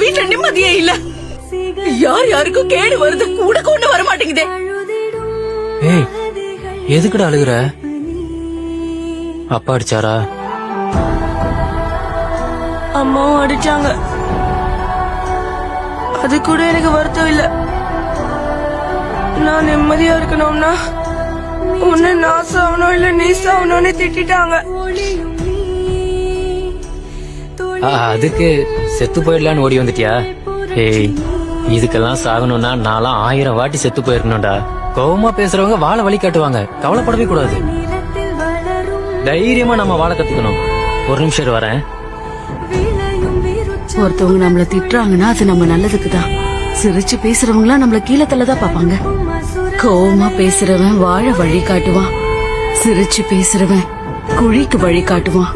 வீட்டுல நிம்மதியே இல்ல. யார் யாருக்கும் கேடு வருது கூட கொண்டு வர மாட்டேங்குதே. ஏய், எதுக்குடா அழுகுற? அப்பா அடிச்சாரா? அம்மாவும் அடிச்சாங்க. அது கூட எனக்கு வருத்தம் இல்ல. நான் நிம்மதியா இருக்கணும்னா உன்னை நான் சாவணும் இல்ல நீ சாவணும்னு திட்டாங்க. அதுக்கு செத்து போயிடலான்னு ஓடி வந்துட்டியா? ஏய், இதுக்கெல்லாம் சாகணும்னா நான்லாம் 1000 வாட்டி செத்து போயிருக்கணும்டா. கோவமா பேசுறவங்க வாழ வழி காட்டுவாங்க. கவலைப்படவே கூடாது. தைரியமா நம்ம வாழ கத்துக்கணும். ஒரு நிமிஷம் வரேன். ஒருத்தவங்க நம்மள திட்டுறாங்கன்னா அது நம்ம நல்லதுக்கு தான். சிரிச்சு பேசுறவங்களா நம்மள கீழே தள்ளதான் பாப்பாங்க. கோவமா பேசுறவன் வாழ வழி காட்டுவான். சிரிச்சு பேசுறவன் குழிக்கு வழி காட்டுவான்.